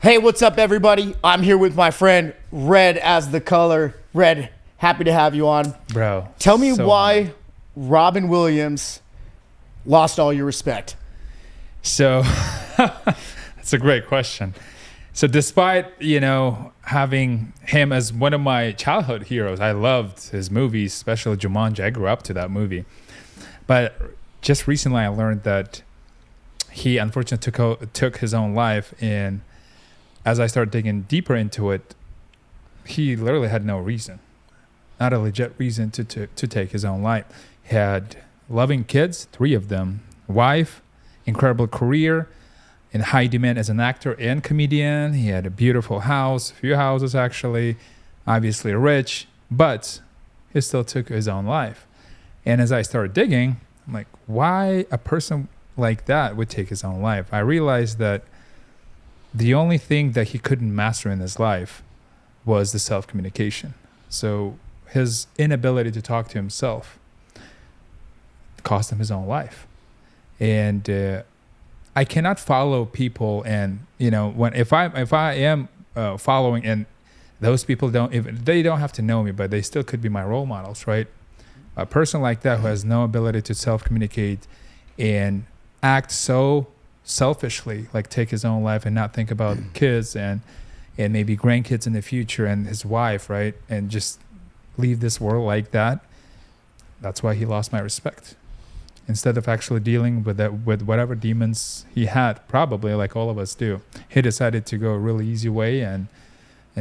Hey, what's up, everybody? I'm here with my friend Redasthecolor. Red, happy to have you on. Bro. Tell me so why honored. Robin Williams lost all your respect. So that's a great question. So despite, having him as one of my childhood heroes, I loved his movies, especially Jumanji. I grew up to that movie. But just recently I learned that he unfortunately took his own life, and as I started digging deeper into it, he literally had no reason, not a legit reason to take his own life. He had loving kids, 3 of them, wife, incredible career, in high demand as an actor and comedian. He had a beautiful house, a few houses actually, obviously rich, but he still took his own life. And as I started digging, I'm like, why a person like that would take his own life? I realized that the only thing that he couldn't master in his life was the self-communication. So his inability to talk to himself cost him his own life. And I cannot follow people, and if I am following, and those people they don't have to know me, but they still could be my role models, right? A person like that who has no ability to self-communicate and act so selfishly, like take his own life and not think about kids and maybe grandkids in the future and his wife, right? And just leave this world like that. That's why he lost my respect. Instead of actually dealing with whatever demons he had, probably like all of us do, he decided to go a really easy way and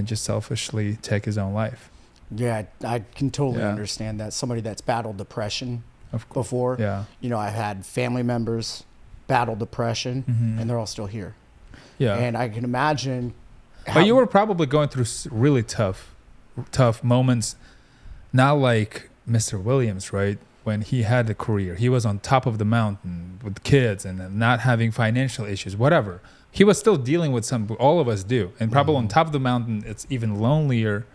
just selfishly take his own life. Yeah, I can totally understand that. Somebody that's battled depression before. Yeah. I've had family members battle depression, and they're all still here. Yeah. And I can imagine. But you were probably going through really tough moments, not like Mr. Williams, right? When he had a career, he was on top of the mountain with kids and not having financial issues, whatever. He was still dealing with all of us do. And probably on top of the mountain, it's even lonelier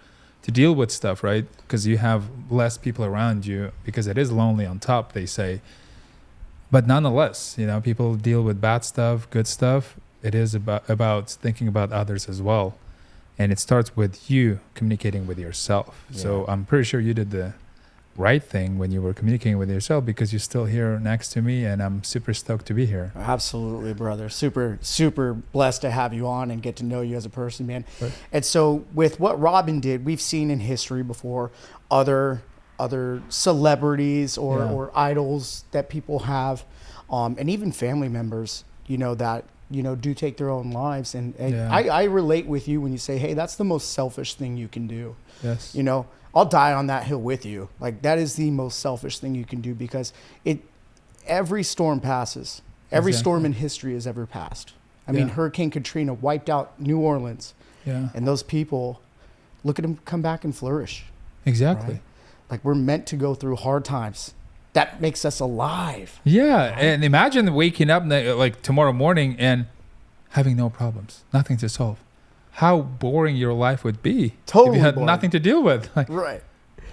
to deal with stuff, right? Because you have less people around you, because it is lonely on top, they say. But nonetheless, people deal with bad stuff, good stuff. It is about thinking about others as well. And it starts with you communicating with yourself. Yeah. So I'm pretty sure you did the right thing when you were communicating with yourself, because you're still here next to me, and I'm super stoked to be here. Absolutely, brother. Super, super blessed to have you on and get to know you as a person, man. Right. And so with what Robin did, we've seen in history before other celebrities or idols that people have, and even family members, that do take their own lives. And I relate with you when you say, hey, that's the most selfish thing you can do. Yes. I'll die on that hill with you. Like, that is the most selfish thing you can do, because every storm passes. Every storm in history has ever passed. I mean, Hurricane Katrina wiped out New Orleans. Yeah. And those people, look at them come back and flourish. Exactly. Right? Like, we're meant to go through hard times. That makes us alive. Yeah. Right? And imagine waking up like tomorrow morning and having no problems, nothing to solve. How boring your life would be. Totally if you had boring. Nothing to deal with. Right.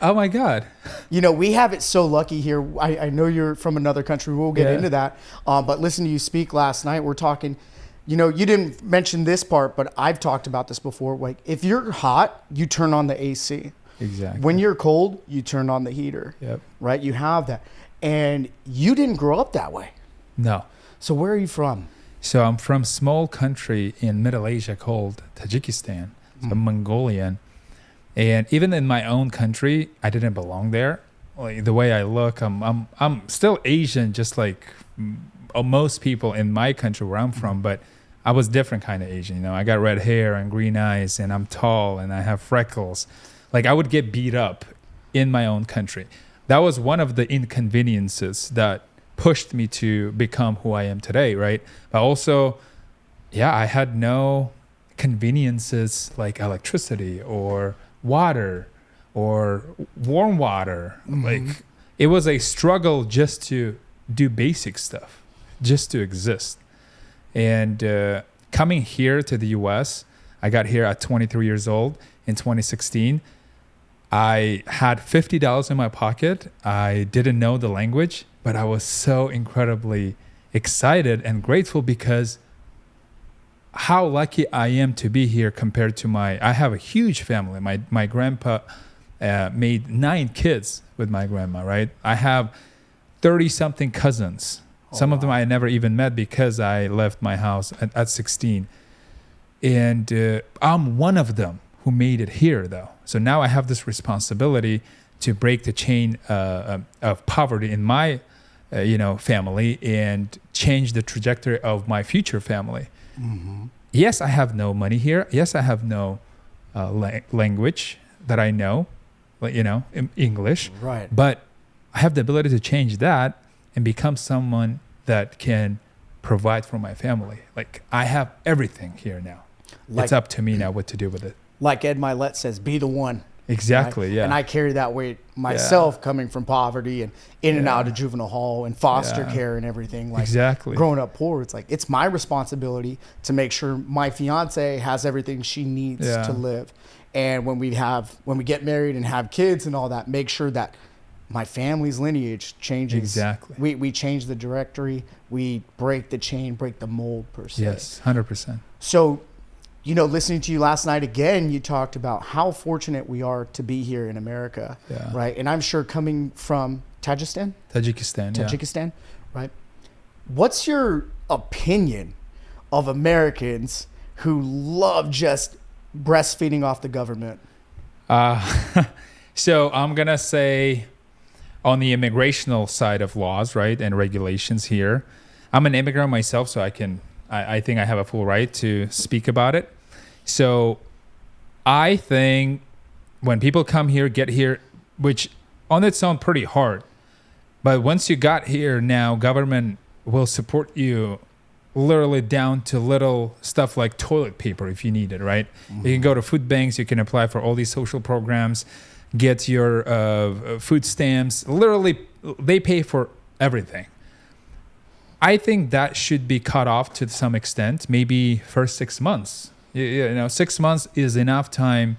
Oh my God. We have it so lucky here. I know you're from another country. We'll get into that. But listen to you speak last night. We're talking, you didn't mention this part, but I've talked about this before. Like, if you're hot, you turn on the AC. Exactly. When you're cold, you turn on the heater. Yep. Right? You have that. And you didn't grow up that way. No. So where are you from? So I'm from a small country in Middle Asia called Tajikistan. So I'm Mongolian. And even in my own country, I didn't belong there. Like, the way I look, I'm still Asian, just like most people in my country where I'm from, but I was different kind of Asian. I got red hair and green eyes, and I'm tall, and I have freckles. Like, I would get beat up in my own country. That was one of the inconveniences that pushed me to become who I am today, right? But also, I had no conveniences like electricity or water or warm water. Like, it was a struggle just to do basic stuff, just to exist. And coming here to the US, I got here at 23 years old in 2016. I had $50 in my pocket. I didn't know the language, but I was so incredibly excited and grateful because how lucky I am to be here compared to I have a huge family. My grandpa made 9 kids with my grandma, right? I have 30 something cousins. Some of them I never even met because I left my house at 16. And I'm one of them who made it here, though. So now I have this responsibility to break the chain of poverty in my family and change the trajectory of my future family. Mm-hmm. Yes, I have no money here. Yes, I have no language that I know, English. Right. But I have the ability to change that and become someone that can provide for my family. Like, I have everything here now. It's up to me now what to do with it. Like Ed Milet says, be the one. Exactly, right? Yeah. And I carry that weight myself, coming from poverty and in and out of juvenile hall and foster care and everything. Like, exactly. Growing up poor, it's like, it's my responsibility to make sure my fiance has everything she needs to live. And when we get married and have kids and all that, make sure that my family's lineage changes. Exactly. We change the directory. We break the chain, break the mold, per se. Yes, 100%. So, listening to you last night again, you talked about how fortunate we are to be here in America, right? And I'm sure coming from Tajikistan, right? What's your opinion of Americans who love just breastfeeding off the government? So I'm going to say, on the immigrational side of laws, right, and regulations here, I'm an immigrant myself, so I think I have a full right to speak about it. So I think when people come here, get here, which on its own pretty hard, but once you got here now, government will support you literally down to little stuff like toilet paper if you need it, right? Mm-hmm. You can go to food banks, you can apply for all these social programs, get your food stamps. Literally, they pay for everything. I think that should be cut off to some extent, maybe first 6 months. 6 months is enough time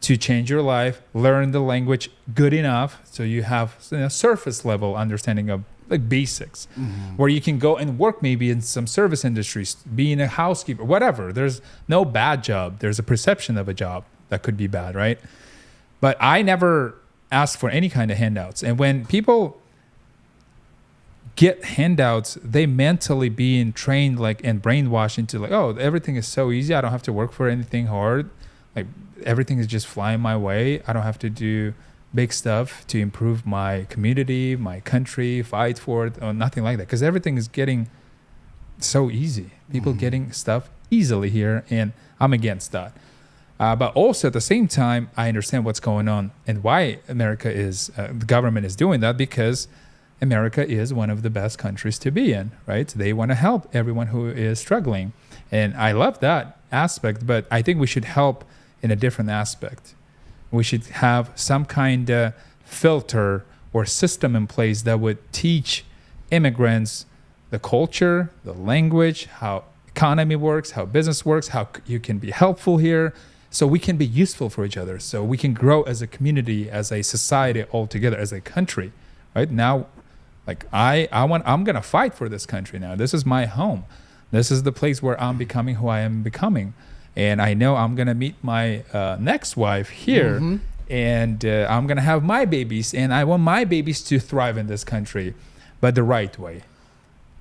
to change your life, learn the language good enough so you have surface level understanding of like basics, where you can go and work maybe in some service industries, being a housekeeper, whatever. There's no bad job. There's a perception of a job that could be bad, right? But I never asked for any kind of handouts. And when people get handouts, they mentally being trained and brainwashed into everything is so easy. I don't have to work for anything hard. Like, everything is just flying my way. I don't have to do big stuff to improve my community, my country, fight for it, or nothing like that. Because everything is getting so easy. People getting stuff easily here, and I'm against that. But also at the same time, I understand what's going on and why the government is doing that, because America is one of the best countries to be in, right? They want to help everyone who is struggling. And I love that aspect, but I think we should help in a different aspect. We should have some kind of filter or system in place that would teach immigrants the culture, the language, how economy works, how business works, how you can be helpful here, so we can be useful for each other, so we can grow as a community, as a society altogether, as a country. Right now, I'm gonna fight for this country now. This is my home. This is the place where I'm becoming who I am becoming, and I know I'm gonna meet my next wife here, and I'm gonna have my babies, and I want my babies to thrive in this country, but the right way,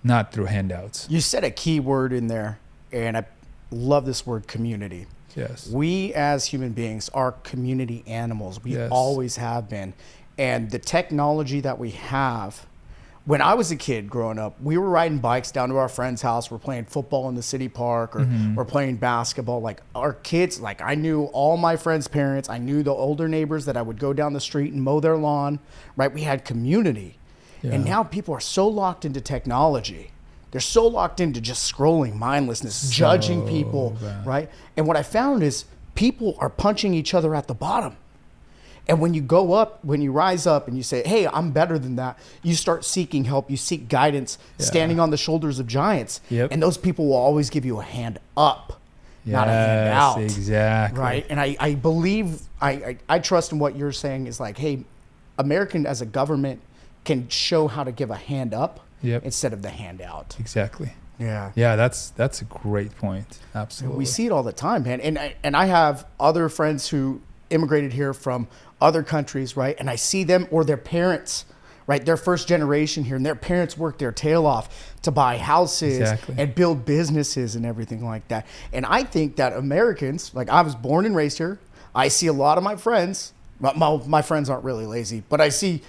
not through handouts. You said a key word in there, and I love this word, community. Yes. We as human beings are community animals. We always have been. And the technology that we have, when I was a kid growing up, we were riding bikes down to our friend's house. We're playing football in the city park, or we're playing basketball. Like, our kids, I knew all my friends' parents. I knew the older neighbors that I would go down the street and mow their lawn, right? We had community. Yeah. And now people are so locked into technology. They're so locked into just scrolling, mindlessness, judging people, right? And what I found is people are punching each other at the bottom. And when you rise up and you say, hey, I'm better than that, you start seeking help, you seek guidance, standing on the shoulders of giants. Yep. And those people will always give you a hand up, not a hand out. Exactly. Right? And I believe, I trust in what you're saying is hey, American as a government can show how to give a hand up instead of the handout. Exactly. Yeah. Yeah, that's a great point. Absolutely. We see it all the time, man. And I have other friends who immigrated here from other countries, right? And I see them or their parents, right? They're first generation here, and their parents worked their tail off to buy houses and build businesses and everything like that. And I think that Americans, like I was born and raised here. I see a lot of my friends. My friends aren't really lazy, but I see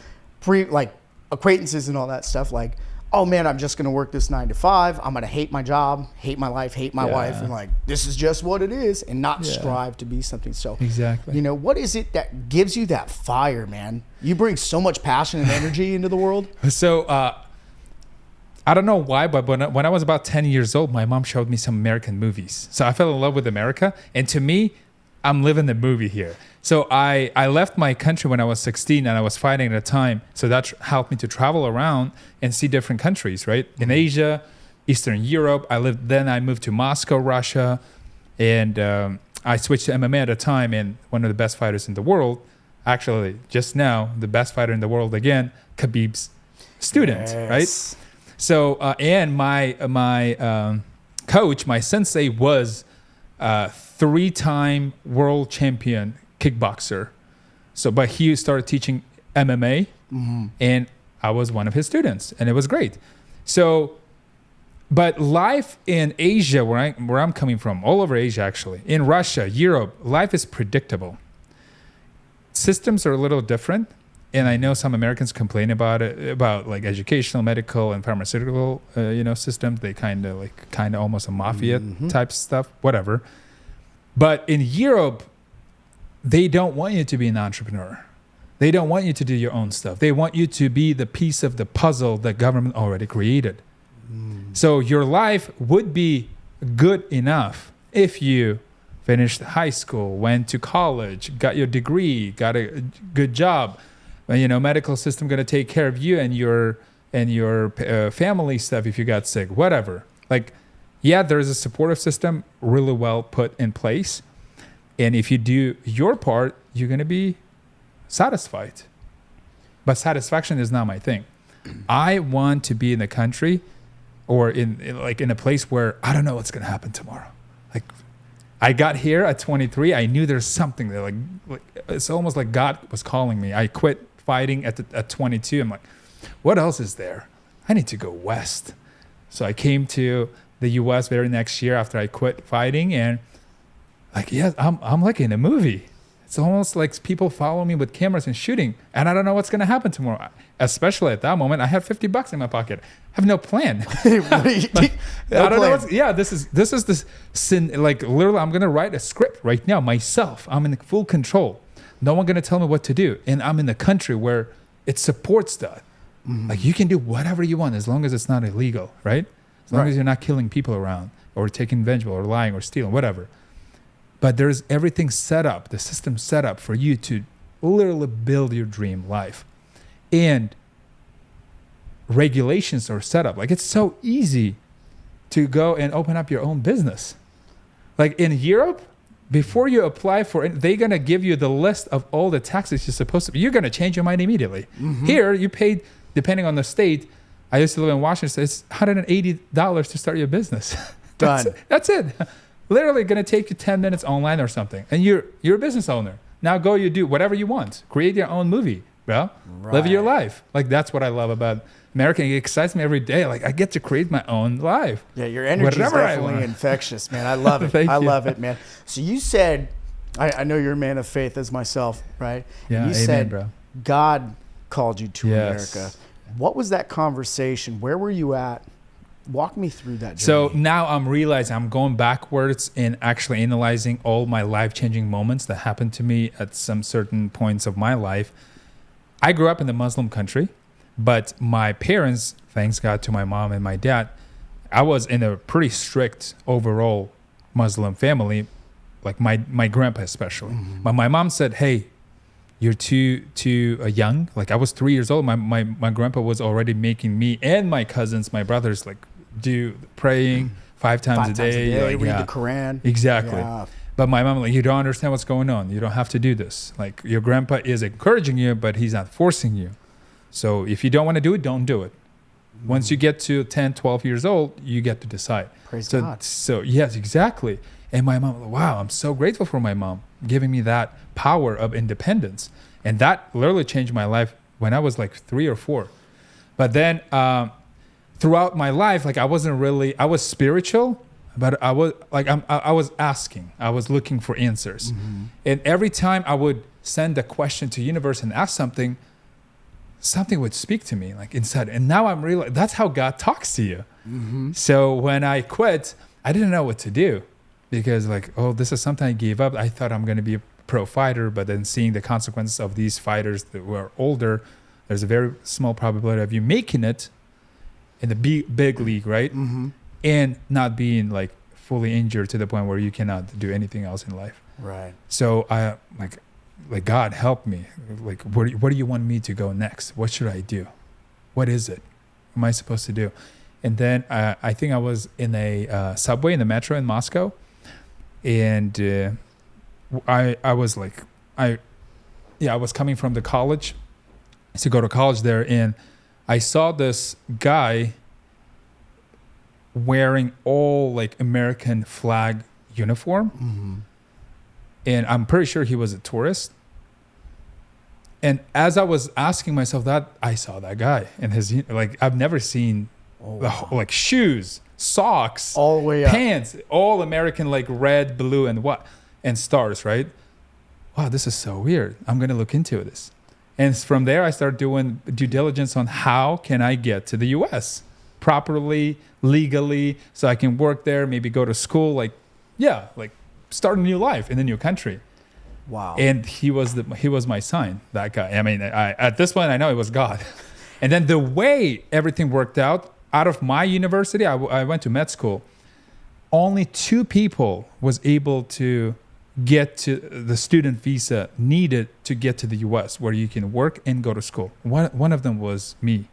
acquaintances and all that stuff like, oh man, I'm just going to work this 9 to 5. I'm going to hate my job, hate my life, hate my wife. And like, this is just what it is, and not strive to be something. So exactly, what is it that gives you that fire, man? You bring so much passion and energy into the world. So, I don't know why, but when I was about 10 years old, my mom showed me some American movies. So I fell in love with America. And to me, I'm living the movie here. So I left my country when I was 16 and I was fighting at a time. So that helped me to travel around and see different countries, right? In Asia, Eastern Europe. I moved to Moscow, Russia. And I switched to MMA at a time. And one of the best fighters in the world, actually just now, the best fighter in the world again, Khabib's student, right? So, and my coach, my sensei was 3-time world champion kickboxer. So, but he started teaching MMA, and I was one of his students, and it was great. So, but life in Asia, where I'm coming from, all over Asia actually, in Russia, Europe, life is predictable. Systems are a little different. And I know some Americans complain about it, about like educational, medical, and pharmaceutical, systems. They kind of almost a mafia type stuff, whatever. But in Europe, they don't want you to be an entrepreneur. They don't want you to do your own stuff. They want you to be the piece of the puzzle that government already created. So your life would be good enough if you finished high school, went to college, got your degree, got a good job. Medical system going to take care of you and your family stuff if you got sick, whatever. Like, yeah, there's a supportive system really well put in place. And if you do your part, you're going to be satisfied. But satisfaction is not my thing. I want to be in a country or in a place where I don't know what's going to happen tomorrow. Like, I got here at 23. I knew there's something there. Like it's almost like God was calling me. I quit fighting at 22. I'm like, what else is there? I need to go west. So I came to the U.S. very next year after I quit fighting, and I'm like in a movie. It's almost like people follow me with cameras and shooting, and I don't know what's going to happen tomorrow. Especially at that moment, I had $50 in my pocket. I have no plan. I don't know. This is this sin. Like literally, I'm going to write a script right now myself. I'm in full control. No one going to tell me what to do, and I'm in a country where it supports that. Like you can do whatever you want as long as it's not illegal, right? As long as you're not killing people around or taking revenge or lying or stealing, whatever. But there's everything set up, the system set up for you to literally build your dream life. And regulations are set up. Like it's so easy to go and open up your own business. Like in Europe, before you apply for it, they're going to give you the list of all the taxes you're supposed to. You're going to change your mind immediately. Here, you paid, depending on the state, I used to live in Washington, it's $180 to start your business. Done. That's it. Literally going to take you 10 minutes online or something. And you're a business owner. Now go, you do whatever you want. Create your own movie, bro. Right. Live your life. Like that's what I love about America. It excites me every day. Like I get to create my own life. Yeah, your energy is definitely infectious, man. I love it. I love it, man. So you said, I know you're a man of faith as myself, right? Yeah, you said, bro. God called you to America. What was that conversation? Where were you at? Walk me through that journey. So now I'm realizing I'm going backwards and actually analyzing all my life-changing moments that happened to me at some certain points of my life. I grew up in the Muslim country, but my parents, thanks God to my mom and my dad, I was in a pretty strict overall Muslim family, like my grandpa especially. But my mom said, hey, you're too young. Like I was 3 years old. My grandpa was already making me and my cousins, my brothers, like do praying 5 times a day. Like, read the Quran. Exactly. Yeah. But my mom, like, you don't understand what's going on. You don't have to do this. Like your grandpa is encouraging you, but he's not forcing you. So if you don't want to do it, don't do it. Once you get to 10, 12 years old, you get to decide. Praise God. So yes, exactly. And my mom, wow, I'm so grateful for my mom giving me that power of independence. And that literally changed my life when I was like 3 or 4. But then throughout my life, like I was spiritual, but I was asking, I was looking for answers. And every time I would send a question to universe and ask something would speak to me like inside. And now I'm realizing that's how God talks to you. So when I quit, I didn't know what to do because like, oh, this is something I gave up. I thought I'm going to be a pro fighter, but then seeing the consequences of these fighters that were older, there's a very small probability of you making it in the big league, right? And not being like fully injured to the point where you cannot do anything else in life. Right. So I like God help me. Like, where do you want me to go next? What should I do? What is it? What am I supposed to do? And then I think I was in a subway in the metro in Moscow, and I was like, I was coming from the college to go to college there, and I saw this guy wearing all like American flag uniform. And I'm pretty sure he was a tourist. And as I was asking myself that, I saw that guy and his, like, I've never seen like shoes, socks, all the way up, pants, all American, like red, blue, and stars, right? Wow, this is so weird. I'm going to look into this. And from there, I started doing due diligence on how can I get to the US properly, legally, so I can work there, maybe go to school, like start a new life in a new country. Wow. And he was my sign, that guy. I mean, at this point, I know it was God. And then the way everything worked out of my university, I went to med school. Only 2 people was able to get to the student visa needed to get to the US, where you can work and go to school. One of them was me.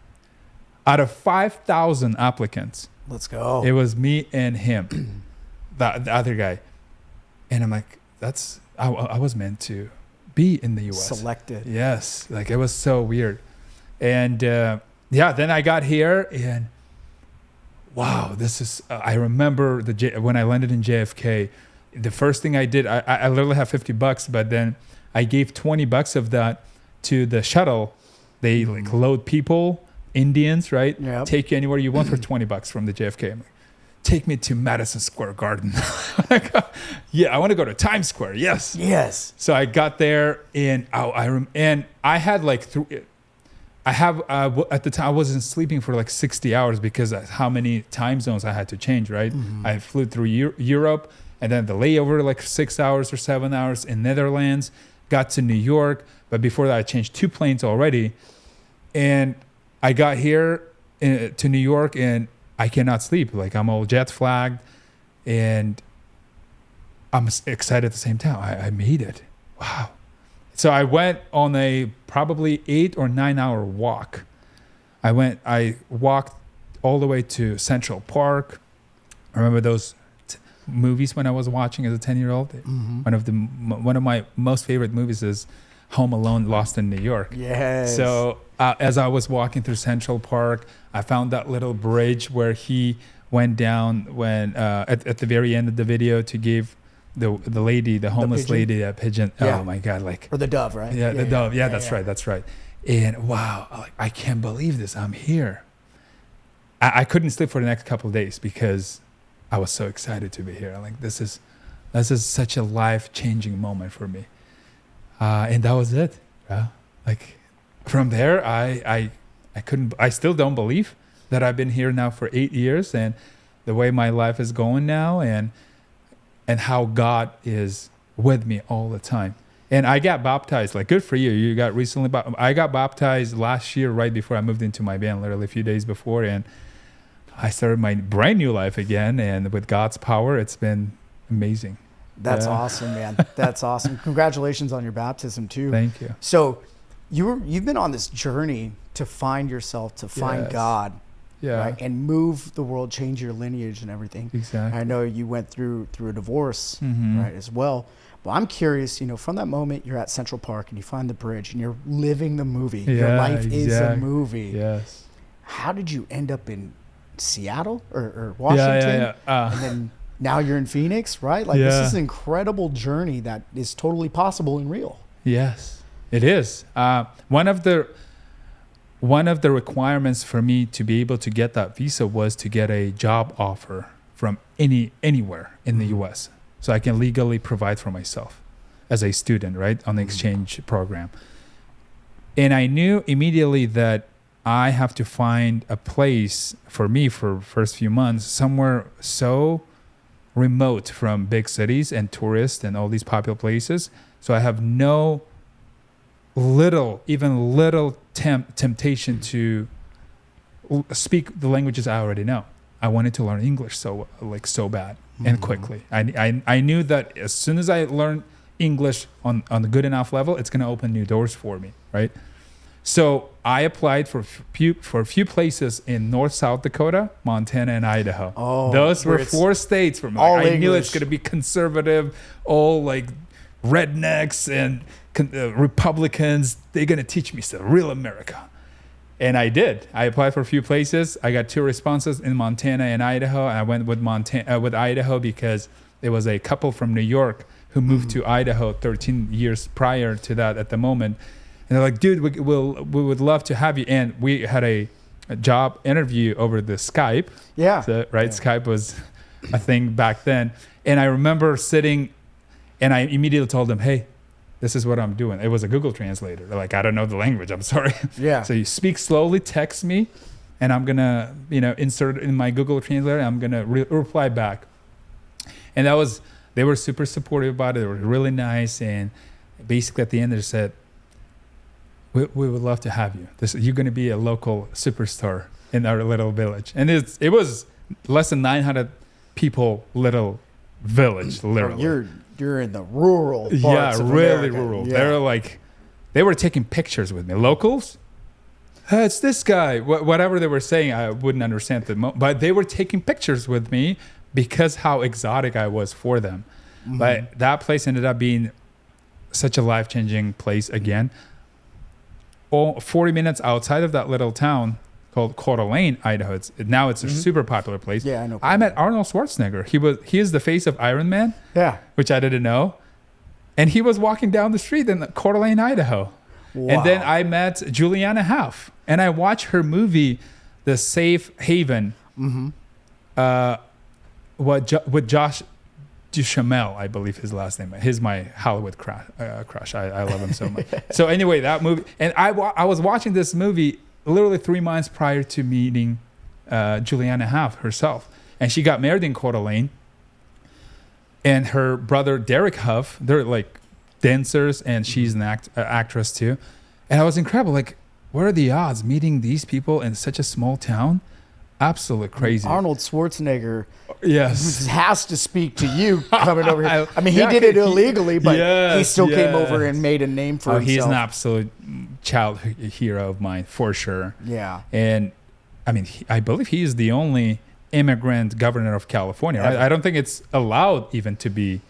Out of 5,000 applicants, let's go. It was me and him, the other guy. And I'm like, I was meant to be in the US. Selected. Yes. Like it was so weird. And then I got here and wow, I remember when I landed in JFK, the first thing I did, I literally have $50, but then I gave $20 of that to the shuttle. They like load people, Indians, right? Yep. Take you anywhere you want for $20 from the JFK. I'm like, take me to Madison Square Garden. Yeah, I want to go to Times Square. Yes. Yes. So I got there and I had like at the time I wasn't sleeping for like 60 hours because of how many time zones I had to change, right? I flew through Europe and then the layover like 6 hours or 7 hours in Netherlands, got to New York. But before that I changed 2 planes already. And I got here to New York and I cannot sleep. Like I'm all jet flagged and I'm excited at the same time. I made it. Wow. So I went on a probably 8 or 9 hour walk. I walked all the way to Central Park. I remember those movies when I was watching as a 10-year-old. One of my most favorite movies is Home Alone, Lost in New York. Yes. So as I was walking through Central Park, I found that little bridge where he went down when at the very end of the video to give the lady, the homeless lady, a pigeon. Yeah. Oh my God, like, or the dove, right? Yeah, the dove. Yeah, that's right. And wow, I can't believe this. I'm here. I couldn't sleep for the next couple of days because I was so excited to be here. Like this is such a life-changing moment for me. And that was it. Like from there, I still don't believe that I've been here now for 8 years and the way my life is going now and how God is with me all the time. And I got baptized, like good for you. You got recently, I got baptized last year right before I moved into my band, literally a few days before. And I started my brand new life again. And with God's power, it's been amazing. That's awesome, man. That's awesome. Congratulations on your baptism too. Thank you. So you've been on this journey to find yourself, to find God, right? And move the world, change your lineage and everything. Exactly. I know you went through a divorce, right, as well. But I'm curious, from that moment you're at Central Park and you find the bridge and you're living the movie. Your life is a movie. Yes. how did you end up in Seattle or Washington? And then now you're in Phoenix, right? Like this is an incredible journey that is totally possible and real. Yes, it is. One of the requirements for me to be able to get that visa was to get a job offer from anywhere in the U.S. so I can legally provide for myself as a student, right, on the exchange program. And I knew immediately that I have to find a place for me for first few months, somewhere so remote from big cities and tourists and all these popular places. So I have little temptation to speak the languages I already know. I wanted to learn English so bad and quickly. I knew that as soon as I learned English on the good enough level, it's going to open new doors for me, right? So I applied for a few places in North, South Dakota, Montana, and Idaho. Those were 4 states for me. I knew it's going to be conservative, all like rednecks and Republicans. They're going to teach me stuff, real America. And I did. I applied for a few places. I got 2 responses in Montana and Idaho. I went with Idaho because there was a couple from New York who moved to Idaho 13 years prior to that at the moment. And they're like, dude, we would love to have you. And we had a job interview over the Skype. Yeah. So, right? Yeah. Skype was a thing back then. And I remember sitting and I immediately told them, hey, this is what I'm doing. It was a Google translator. They're like, I don't know the language. I'm sorry. Yeah. So you speak slowly, text me, and I'm going to, insert it in my Google translator. And I'm going to reply back. And they were super supportive about it. They were really nice. And basically at the end, they said, we would love to have you. You're going to be a local superstar in our little village. And it was less than 900 people, little village, literally. You're in the rural parts of really America. rural. Yeah. They were taking pictures with me. Locals, hey, it's this guy. Whatever they were saying, I wouldn't understand but they were taking pictures with me because how exotic I was for them. Mm-hmm. But that place ended up being such a life-changing place again. 40 minutes outside of that little town called Coeur d'Alene, Idaho. Now it's a super popular place. Yeah, I know. I met Arnold Schwarzenegger. He is the face of Iron Man. Yeah. Which I didn't know. And he was walking down the street in Coeur d'Alene, Idaho. Wow. And then I met Juliana Hough. And I watched her movie, The Safe Haven, with Josh Duhamel, I believe his last name. He's my Hollywood crush. I love him so much. So anyway, that movie. And I was watching this movie literally 3 months prior to meeting Juliana Hough herself. And she got married in Coeur d'Alene. And her brother, Derek Hough, they're like dancers, and she's an actress too. And I was incredible. Like, what are the odds meeting these people in such a small town? Absolutely crazy. Arnold Schwarzenegger yes, has to speak to you coming over here. I mean, he did it illegally, but he still came over and made a name for himself. He's an absolute child hero of mine, for sure. Yeah. And I mean, I believe he is the only immigrant governor of California. Right? I don't think it's allowed even to be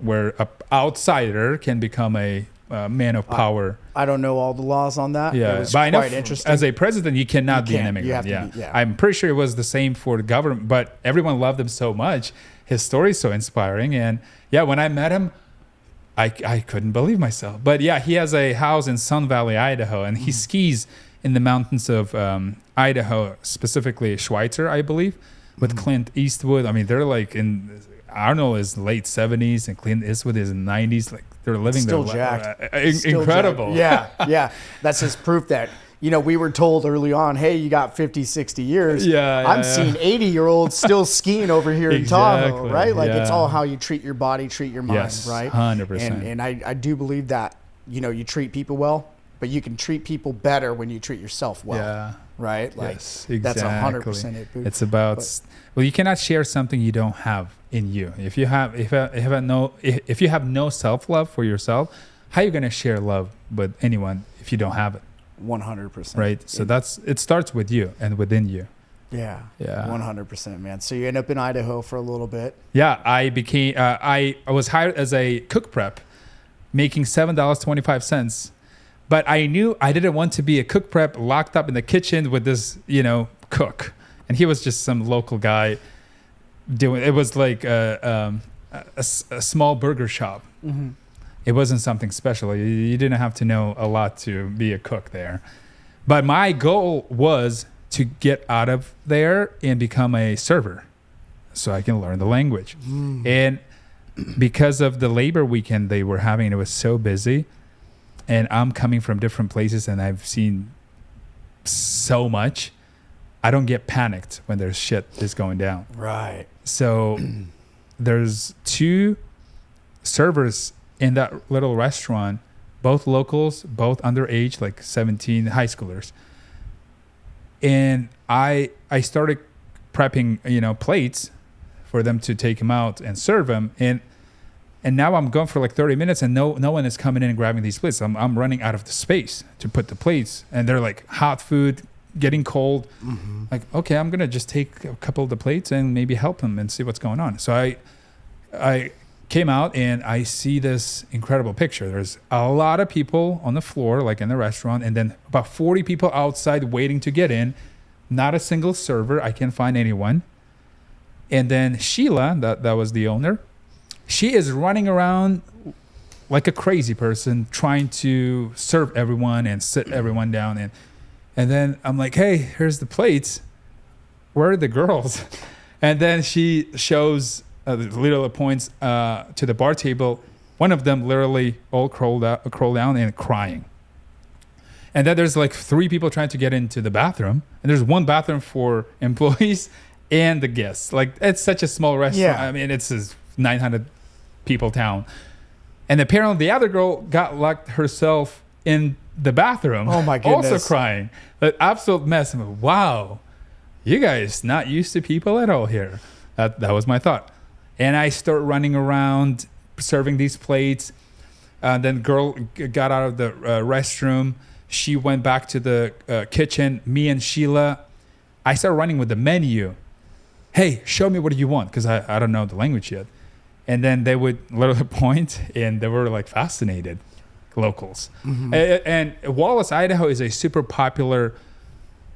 where an outsider can become a man of power. I don't know all the laws on that. Yeah, was but I know quite interesting. as a president, you cannot be an immigrant. Yeah. I'm pretty sure it was the same for the government, but everyone loved him so much. His story is so inspiring. And yeah, when I met him, I couldn't believe myself. But yeah, he has a house in Sun Valley, Idaho, and he skis in the mountains of Idaho, specifically Schweitzer, I believe, with Clint Eastwood. I mean, they're like Arnold is late 70s and Clint Eastwood is in 90s. Like, they're living still their jacked. Still incredible. Jacked. Yeah. That's his proof that, we were told early on, hey, you got 50, 60 years. I'm seeing 80-year-olds still skiing over here in Tahoe, right? Like, it's all how you treat your body, treat your mind, right? 100%. And I do believe that, you treat people well, but you can treat people better when you treat yourself well. Yeah. Right? Like, yes, exactly. That's 100% it. It's about, you cannot share something you don't have in you. If you have no self-love for yourself, how are you going to share love with anyone if you don't have it? 100%. Right? So it starts with you and within you. Yeah. 100%, man. So you end up in Idaho for a little bit. Yeah, I was hired as a cook prep, making $7.25. But I knew I didn't want to be a cook prep locked up in the kitchen with this, cook. And he was just some local guy doing, it was like a small burger shop. Mm-hmm. It wasn't something special. You didn't have to know a lot to be a cook there. But my goal was to get out of there and become a server so I can learn the language. And because of the labor weekend they were having, it was so busy. And I'm coming from different places and I've seen so much. I don't get panicked when there's shit is going down. Right. So there's 2 servers in that little restaurant, both locals, both underage, like 17 high schoolers. And I started prepping, plates for them to take them out and serve them. And now I'm going for like 30 minutes and no one is coming in and grabbing these plates. I'm running out of the space to put the plates. And they're like hot food, getting cold. Mm-hmm. Like, okay, I'm going to just take a couple of the plates and maybe help them and see what's going on. So I came out and I see this incredible picture. There's a lot of people on the floor, like in the restaurant, and then about 40 people outside waiting to get in. Not a single server. I can't find anyone. And then Sheila, that was the owner, she is running around like a crazy person trying to serve everyone and sit everyone down. And then I'm like, hey, here's the plates. Where are the girls? And then she shows little points to the bar table. One of them literally all crawl down and crying. And then there's like 3 people trying to get into the bathroom. And there's one bathroom for employees and the guests. Like, it's such a small restaurant. Yeah. I mean, it's a 900 people town. And apparently the other girl got locked herself in the bathroom. Oh my goodness. Also crying. An absolute mess. I'm like, wow, you guys not used to people at all here. That was my thought. And I start running around serving these plates. Then girl got out of the restroom. She went back to the kitchen. Me and Sheila, I started running with the menu. Hey, show me what do you want? Because I don't know the language yet. And then they would literally point, and they were like fascinated, locals. Mm-hmm. And Wallace, Idaho is a super popular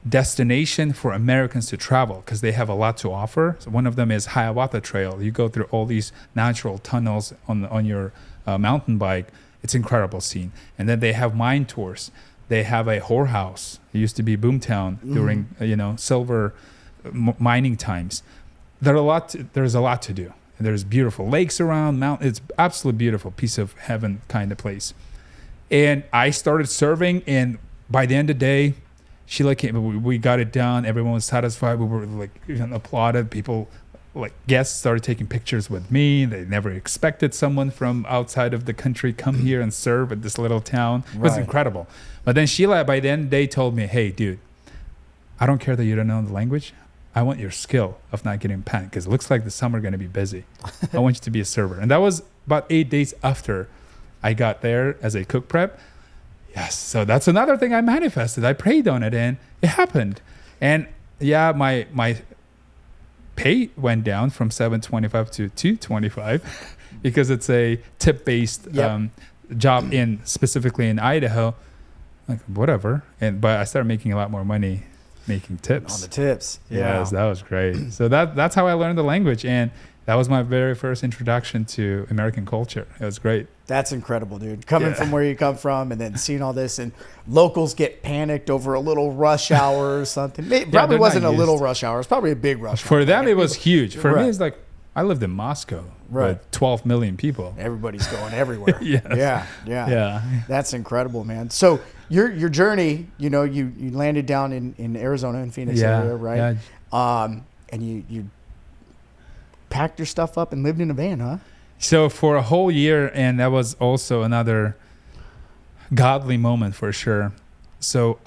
destination for Americans to travel because they have a lot to offer. So one of them is Hiawatha Trail. You go through all these natural tunnels on your mountain bike. It's an incredible scene. And then they have mine tours. They have a whorehouse. It used to be Boomtown during silver mining times. There's a lot to do. There's beautiful lakes around, it's absolutely beautiful, piece of heaven kind of place. And I started serving, and by the end of the day, Sheila came, we got it done. Everyone was satisfied. We were like applauded. People, like guests, started taking pictures with me. They never expected someone from outside of the country come here and serve at this little town. It was incredible. But then Sheila, by the end of the day, told me, hey, dude, I don't care that you don't know the language. I want your skill of not getting panicked because it looks like the summer going to be busy. I want you to be a server. And that was about 8 days after I got there as a cook prep. Yes. So that's another thing I manifested. I prayed on it and it happened. And yeah, my pay went down from $725 to $225 because it's a tip-based job specifically in Idaho. Like whatever. But I started making a lot more money making tips. On the tips. Yeah. Yes, that was great. So that's how I learned the language. And that was my very first introduction to American culture. It was great. That's incredible, dude. Coming from where you come from and then seeing all this, and locals get panicked over a little rush hour or something. It probably wasn't a little rush hour. It's probably a big rush hour. For them, it was huge. For me, it's like, I lived in Moscow with 12 million people. Everybody's going everywhere. Yes. Yeah. That's incredible, man. So your journey, you landed down in Arizona in Phoenix area, right? Yeah. And you packed your stuff up and lived in a van, huh? So for a whole year, and that was also another godly moment for sure. So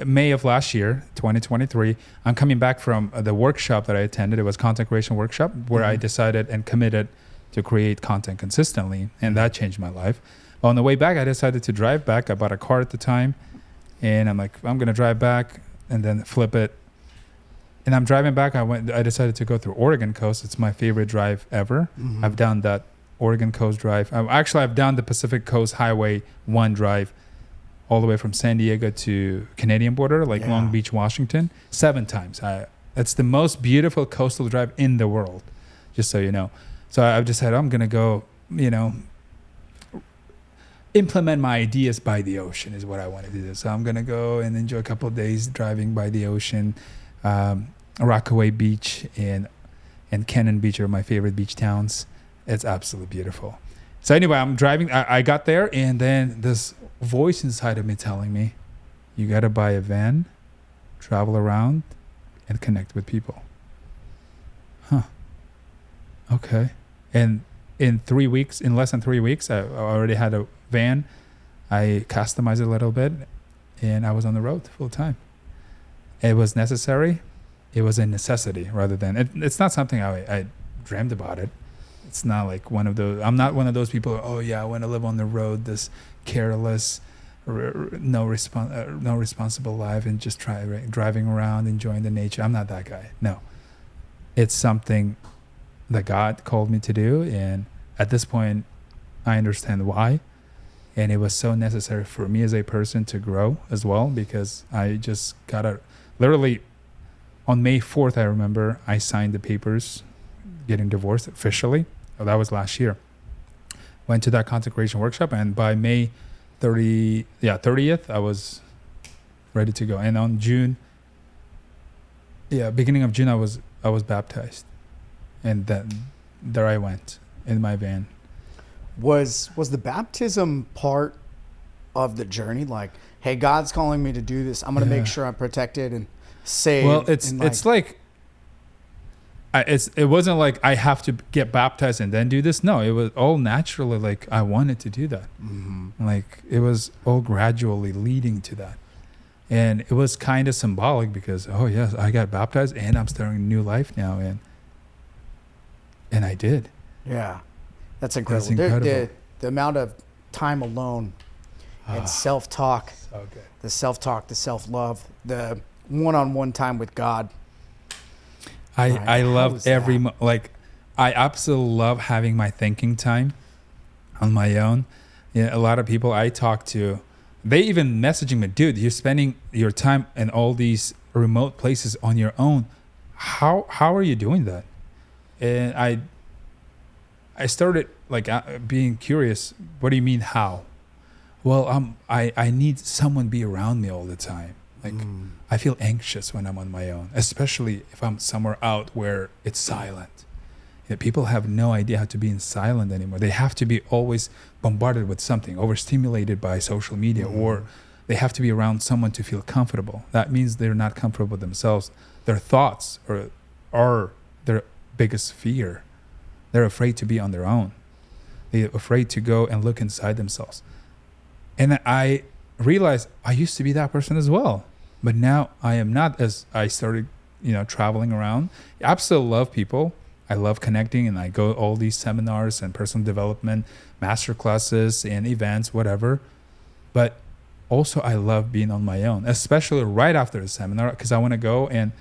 May of last year, 2023, I'm coming back from the workshop that I attended. It was content creation workshop where I decided and committed to create content consistently, and that changed my life. On the way back, I decided to drive back. I bought a car at the time, and I'm like, I'm going to drive back and then flip it. And I'm driving back. I decided to go through Oregon coast. It's my favorite drive ever. Mm-hmm. I've done that Oregon coast drive. I've done the Pacific Coast Highway 1 drive all the way from San Diego to Canadian border, like Long Beach, Washington, 7 times. It's the most beautiful coastal drive in the world, just so you know. So I've decided I'm going to go, implement my ideas by the ocean is what I want to do. So I'm going to go and enjoy a couple of days driving by the ocean. Rockaway Beach and Cannon Beach are my favorite beach towns. It's absolutely beautiful. So anyway, I'm driving. I got there, and then this voice inside of me telling me, you got to buy a van, travel around, and connect with people. Huh. Okay. And in less than 3 weeks, I already had a van. I customized it a little bit, and I was on the road full time. It was necessary. It was a necessity rather than it's not something I dreamed about it. It's not like I'm not one of those people. Oh yeah, I want to live on the road, this careless, no responsible life, and just driving around, enjoying the nature. I'm not that guy. No, it's something that God called me to do, and at this point, I understand why. And it was so necessary for me as a person to grow as well, because I just literally on May 4th, I remember I signed the papers getting divorced officially. Oh, that was last year. Went to that consecration workshop, and by May 30th, I was ready to go. And on beginning of June, I was baptized, and then there I went in my van. Was the baptism part of the journey? Like, hey, God's calling me to do this. I'm going to make sure I'm protected and saved. Well, it wasn't like I have to get baptized and then do this. No, it was all naturally like I wanted to do that. Mm-hmm. Like it was all gradually leading to that. And it was kind of symbolic because, oh yes, I got baptized and I'm starting a new life now. And I did. Yeah. That's incredible. The amount of time alone and self-talk, the self-talk, the self-love, the one-on-one time with God. I love I absolutely love having my thinking time on my own. Yeah, a lot of people I talk to, they even messaging me, dude, you're spending your time in all these remote places on your own. How are you doing that? And I started being curious. What do you mean how? Well, I need someone be around me all the time. I feel anxious when I'm on my own, especially if I'm somewhere out where it's silent. People have no idea how to be in silent anymore. They have to be always bombarded with something, overstimulated by social media, or they have to be around someone to feel comfortable. That means they're not comfortable with themselves. Their thoughts are their biggest fear. They're afraid to be on their own. They're afraid to go and look inside themselves. And I realized I used to be that person as well. But now I am not, as I started, traveling around. I absolutely love people. I love connecting, and I go all these seminars and personal development, master classes and events, whatever. But also I love being on my own, especially right after the seminar, because I want to go and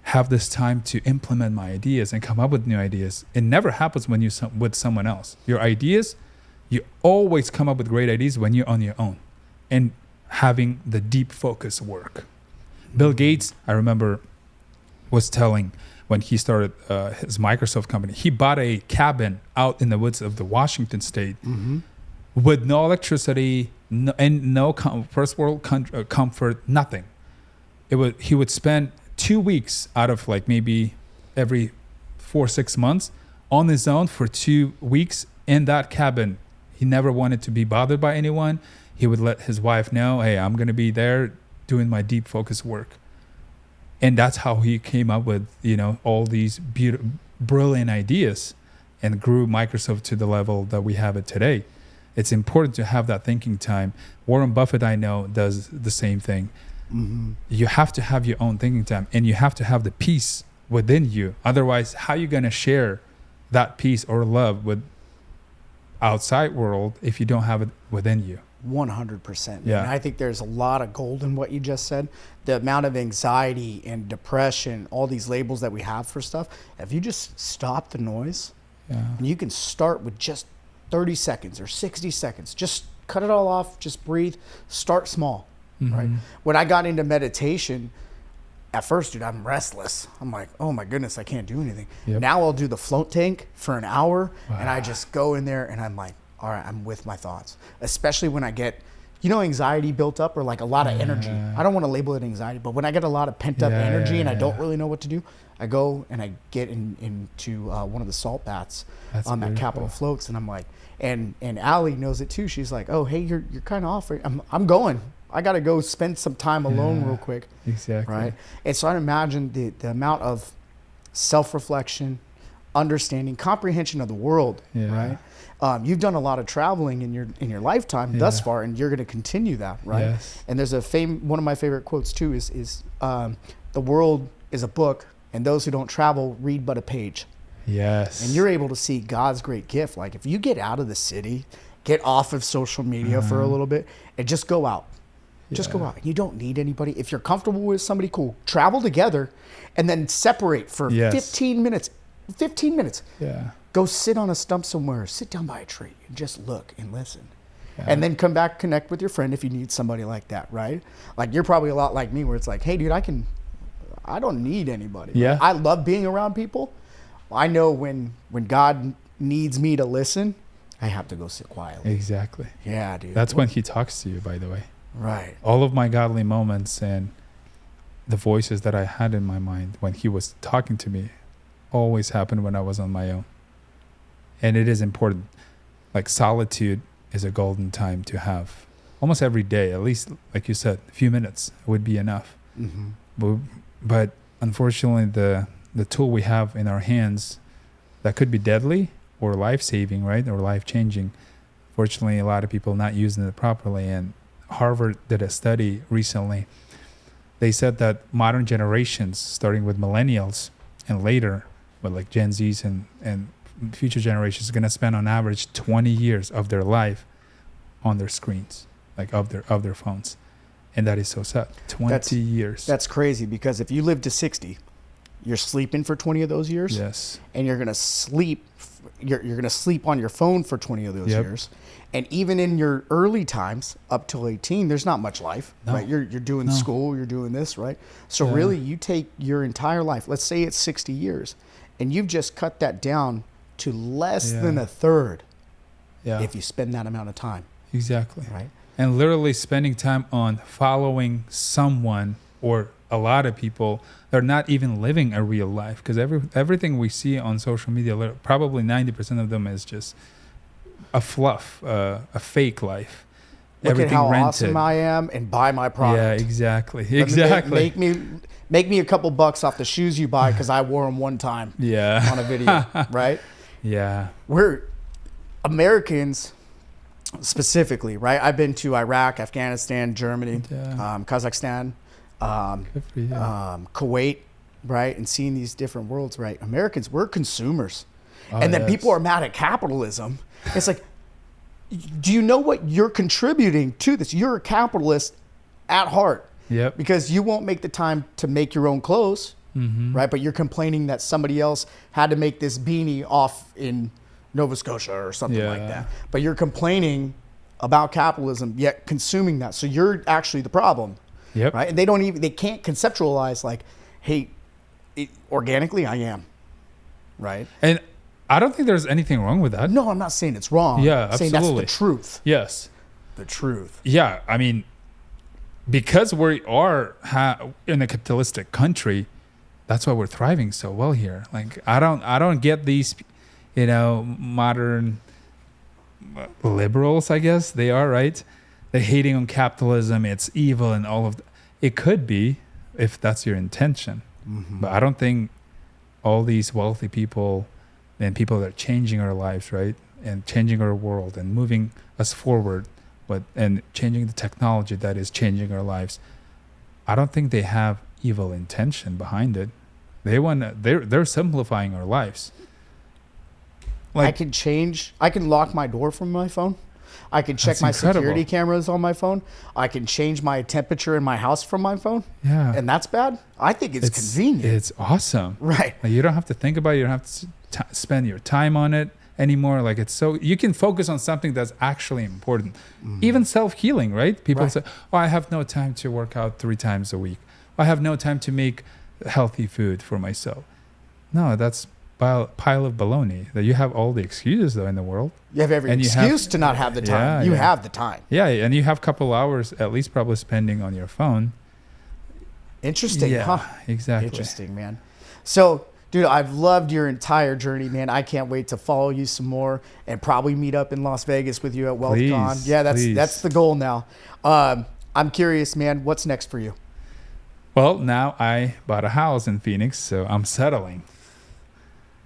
have this time to implement my ideas and come up with new ideas. It never happens when you're with someone else. Your ideas, you always come up with great ideas when you're on your own and having the deep focus work. Bill Gates, I remember, was telling when he started his Microsoft company, he bought a cabin out in the woods of the Washington state with no electricity and no first world comfort, nothing. He would spend 2 weeks out of maybe every 4-6 months on his own for 2 weeks in that cabin. He never wanted to be bothered by anyone. He would let his wife know, hey, I'm going to be there doing my deep focus work. And that's how he came up with, all these brilliant ideas and grew Microsoft to the level that we have it today. It's important to have that thinking time. Warren Buffett, I know, does the same thing. Mm-hmm. You have to have your own thinking time, and you have to have the peace within you. Otherwise, how are you going to share that peace or love with outside world if you don't have it within you? 100%. Yeah. And I think there's a lot of gold in what you just said. The amount of anxiety and depression, all these labels that we have for stuff, if you just stop the noise, and you can start with just 30 seconds or 60 seconds, just cut it all off, just breathe, start small, Mm-hmm. right? When I got into meditation, at first, dude, I'm restless. I'm like, oh my goodness, I can't do anything. Yep. Now I'll do the float tank for an hour, and I Wow. just go in there and I'm like, all right, I'm with my thoughts. Especially when I get, anxiety built up or like a lot of energy. I don't want to label it anxiety, but when I get a lot of pent up energy and I don't really know what to do, I go and I get into one of the salt baths at Capitol Floats, and I'm like, and Allie knows it too. She's like, oh, hey, you're kind of off. I'm going. I got to go spend some time alone real quick. Exactly. Right. And so I imagine the amount of self-reflection, understanding, comprehension of the world. Yeah. Right. You've done a lot of traveling in your lifetime thus far, and you're going to continue that. Right. Yes. And there's one of my favorite quotes too is the world is a book, and those who don't travel read but a page. Yes. And you're able to see God's great gift. Like if you get out of the city, get off of social media for a little bit, and just go out. Just go out. You don't need anybody. If you're comfortable with somebody, cool. Travel together and then separate for 15 minutes. 15 minutes. Yeah. Go sit on a stump somewhere. Sit down by a tree and just look and listen. Yeah. And then come back, connect with your friend if you need somebody like that, right? Like you're probably a lot like me where it's like, hey, dude, I don't need anybody. Yeah. I love being around people. I know when God needs me to listen, I have to go sit quietly. Exactly. Yeah, dude. That's when he talks to you, by the way. Right. All of my godly moments and the voices that I had in my mind when he was talking to me always happened when I was on my own. And it is important. Like solitude is a golden time to have almost every day, at least, like you said, a few minutes would be enough. Mm-hmm. But unfortunately, the tool we have in our hands that could be deadly or life-saving, right? Or life-changing. Fortunately, a lot of people not using it properly. And Harvard did a study recently. They said that modern generations, starting with millennials and later, but like Gen Zs and future generations, are going to spend on average 20 years of their life on their screens, like of their phones. And that is so sad. 20 years. That's crazy, because if you live to 60, you're sleeping for 20 of those years. Yes. And you're going to sleep. You're going to sleep on your phone for 20 of those years. And even in your early times, up till 18, there's not much life, right? You're doing school, you're doing this, right? So really, you take your entire life, let's say it's 60 years, and you've just cut that down to less than a third if you spend that amount of time. Exactly. Right? And literally spending time on following someone or a lot of people that are not even living a real life, because everything we see on social media, probably 90% of them is just a fluff, a fake life. Look Everything at how rented. awesome I am and buy my product. Yeah, exactly. Make me a couple bucks off the shoes you buy because I wore them one time on a video, right? Yeah. We're Americans specifically, right? I've been to Iraq, Afghanistan, Germany, Kazakhstan, Kuwait, right? And seeing these different worlds, right? Americans, we're consumers. And then people are mad at capitalism. It's like, do you know what you're contributing to this? You're a capitalist at heart. Yep. Because you won't make the time to make your own clothes, right? But you're complaining that somebody else had to make this beanie off in Nova Scotia or something like that. But you're complaining about capitalism, yet consuming that. So you're actually the problem, right? And they can't conceptualize like, hey, organically I am, right? And I don't think there's anything wrong with that. No, I'm not saying it's wrong. Yeah, I'm saying absolutely. that's the truth. Yes. The truth. Yeah, I mean, because we are in a capitalistic country, that's why we're thriving so well here. Like, I don't get these, modern liberals, I guess they are, right? They're hating on capitalism. It's evil and all of that. It could be if that's your intention. But I don't think all these wealthy people and people that are changing our lives, right? And changing our world and moving us forward, and changing the technology that is changing our lives. I don't think they have evil intention behind it. They're simplifying our lives. Like, I can lock my door from my phone. I can check my security cameras on my phone. I can change my temperature in my house from my phone. Yeah. And that's bad? I think it's convenient. It's awesome. Right. Like, you don't have to think about it. You don't have to spend your time on it. anymore. Like it's so you can focus on something that's actually important. Even self-healing, right? People say, "Oh, I have no time to work out 3 times a week. I have no time to make healthy food for myself." No, that's pile of baloney. That you have all the excuses though in the world. You have every excuse to not have the time. You have the time. Yeah, and you have a couple hours at least probably spending on your phone. Interesting, huh? Exactly. Interesting, man. So, dude, I've loved your entire journey, man. I can't wait to follow you some more and probably meet up in Las Vegas with you at WealthCon. Yeah, that's the goal now. I'm curious, man. What's next for you? Well, now I bought a house in Phoenix, so I'm settling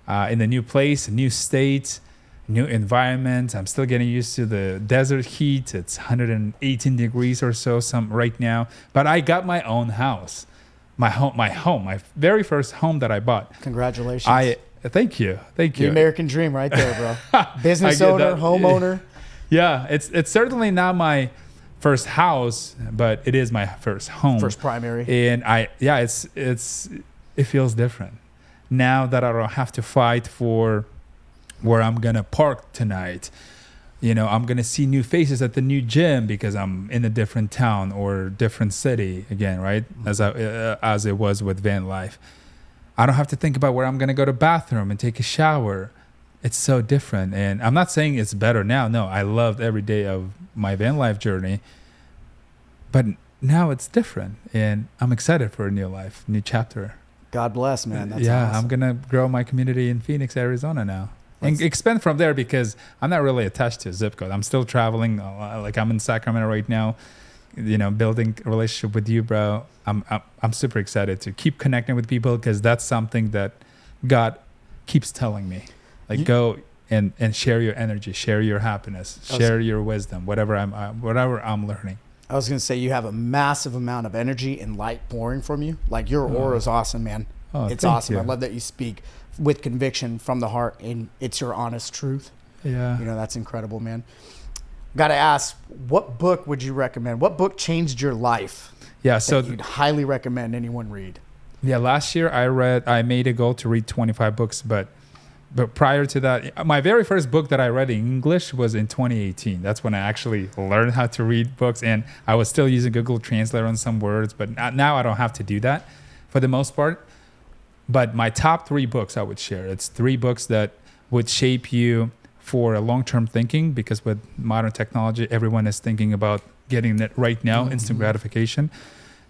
in a new place, a new state, new environment. I'm still getting used to the desert heat. It's 118 degrees or so right now. But I got my own house, my very first home that I bought. Congratulations. Thank you. The American dream right there, bro. Business owner, homeowner. Yeah, it's certainly not my first house, but it is my first home. First primary. And it feels different. Now that I don't have to fight for where I'm going to park tonight, I'm going to see new faces at the new gym because I'm in a different town or different city again, right? As it was with van life. I don't have to think about where I'm going to go to bathroom and take a shower. It's so different. And I'm not saying it's better now. No, I loved every day of my van life journey. But now it's different. And I'm excited for a new life, new chapter. God bless, man. That's awesome. I'm going to grow my community in Phoenix, Arizona now. And expand from there because I'm not really attached to a zip code. I'm still traveling. Like I'm in Sacramento right now, building a relationship with you, bro. I'm super excited to keep connecting with people because that's something that God keeps telling me. Like go and share your energy, share your happiness, share your wisdom, whatever I'm learning. I was going to say you have a massive amount of energy and light pouring from you. Like your aura is awesome, man. It's awesome. I love that you speak with conviction from the heart and it's your honest truth. Yeah. That's incredible, man. Got to ask, what book would you recommend? What book changed your life? Yeah. So you'd highly recommend anyone read. Yeah. Last year I made a goal to read 25 books, but prior to that, my very first book that I read in English was in 2018. That's when I actually learned how to read books, and I was still using Google Translate on some words, but now I don't have to do that for the most part. But my top 3 books I would share. It's 3 books that would shape you for a long-term thinking, because with modern technology, everyone is thinking about getting it right now, instant gratification.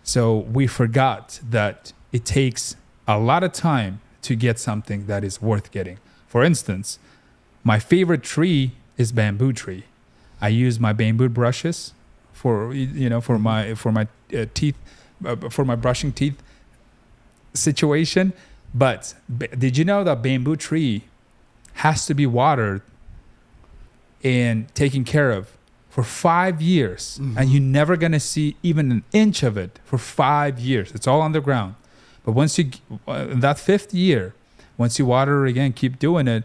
So we forgot that it takes a lot of time to get something that is worth getting. For instance, my favorite tree is bamboo tree. I use my bamboo brushes for my teeth, for my brushing teeth situation. But did you know that bamboo tree has to be watered and taken care of for 5 years, and you're never gonna see even an inch of it for 5 years? It's all underground. But once you that 5th year, once you water it again, keep doing it,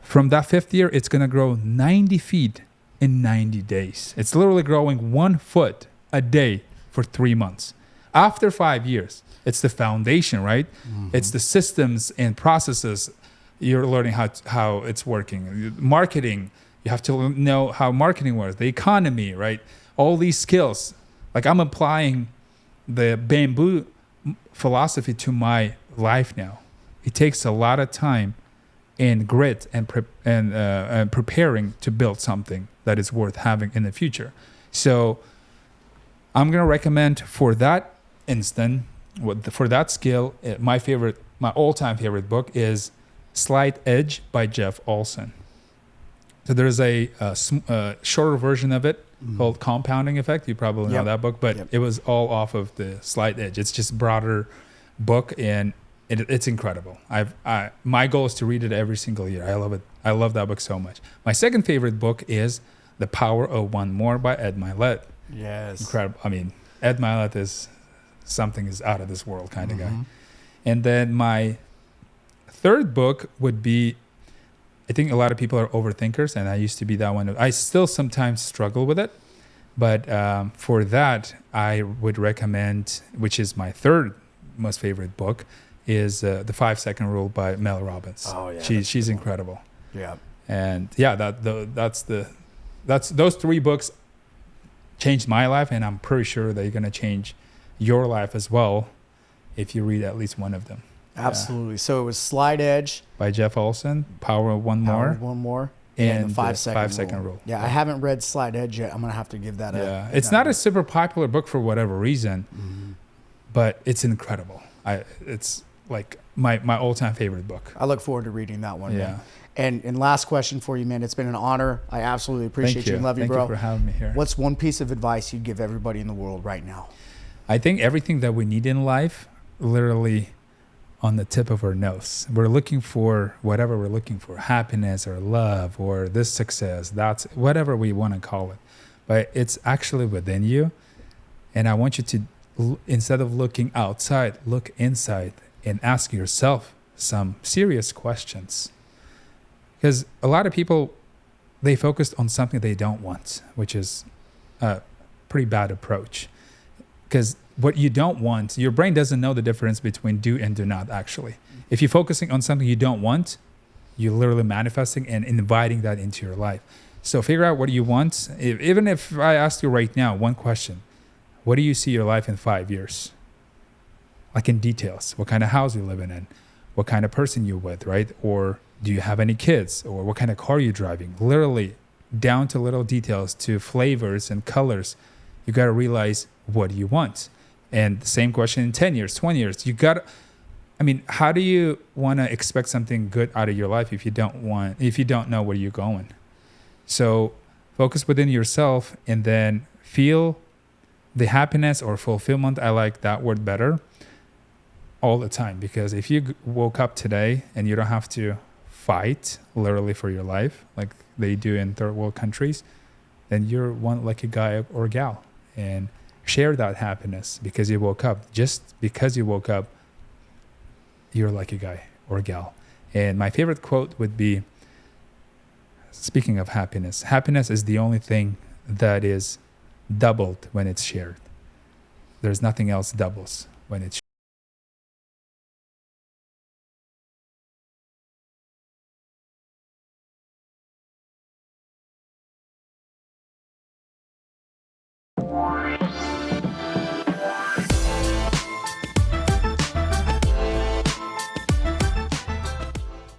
from that 5th year, it's going to grow 90 feet in 90 days. It's literally growing 1 foot a day for 3 months. After 5 years, it's the foundation, right? It's the systems and processes. You're learning how it's working. Marketing, you have to know how marketing works. The economy, right? All these skills. Like I'm applying the bamboo philosophy to my life now. It takes a lot of time and grit and preparing to build something that is worth having in the future. So I'm going to recommend for that instant, for that skill, my all-time favorite book is Slight Edge by Jeff Olson. So there's a shorter version of it called Compounding Effect. You probably know that book, but it was all off of the Slight Edge. It's just a broader book, and it's incredible. My goal is to read it every single year. I love it. I love that book so much. My second favorite book is The Power of One More by Ed Mylett. Yes. Incredible. I mean, Ed Mylett is out of this world kind of guy. And then my third book would be, I think a lot of people are overthinkers, and I used to be that one. I still sometimes struggle with it. But for that, I would recommend, which is my third most favorite book, is The 5 Second Rule by Mel Robbins. Oh, yeah. She's incredible. Yeah. And yeah, that's those 3 books changed my life, and I'm pretty sure they're gonna change your life as well if you read at least one of them. Absolutely. Yeah. So it was Slide Edge by Jeff Olson, Power of One More, and the 5-second rule. Yeah, I haven't read Slide Edge yet. I'm gonna have to give that a. It's not a super popular book for whatever reason, but it's incredible. It's like my all-time favorite book. I look forward to reading that one. Yeah. Man. And last question for you, man. It's been an honor. I absolutely appreciate you and love you, bro. Thank you for having me here. What's one piece of advice you'd give everybody in the world right now? I think everything that we need in life, literally on the tip of our nose. We're looking for whatever we're looking for, happiness or love or this success, that's whatever we want to call it. But it's actually within you. And I want you to, instead of looking outside, look inside and ask yourself some serious questions. Because a lot of people, they focused on something they don't want, which is a pretty bad approach. Because what you don't want, your brain doesn't know the difference between do and do not, actually. If you're focusing on something you don't want, you're literally manifesting and inviting that into your life. So figure out what you want. Even if I ask you right now one question, what do you see your life in 5 years? Like in details, what kind of house you're living in, what kind of person you're with, right? Or do you have any kids? Or what kind of car you're driving? Literally down to little details, to flavors and colors. You got to realize, what do you want? And the same question in 10 years, 20 years. How do you want to expect something good out of your life if you don't know where you're going? So focus within yourself and then feel the happiness or fulfillment. I like that word better, all the time. Because if you woke up today and you don't have to fight literally for your life like they do in third world countries, then you're one lucky guy or gal. And share that happiness because you woke up. Just because you woke up, you're a lucky guy or gal. And my favorite quote would be, speaking of happiness, happiness is the only thing that is doubled when it's shared. There's nothing else doubles when it's shared.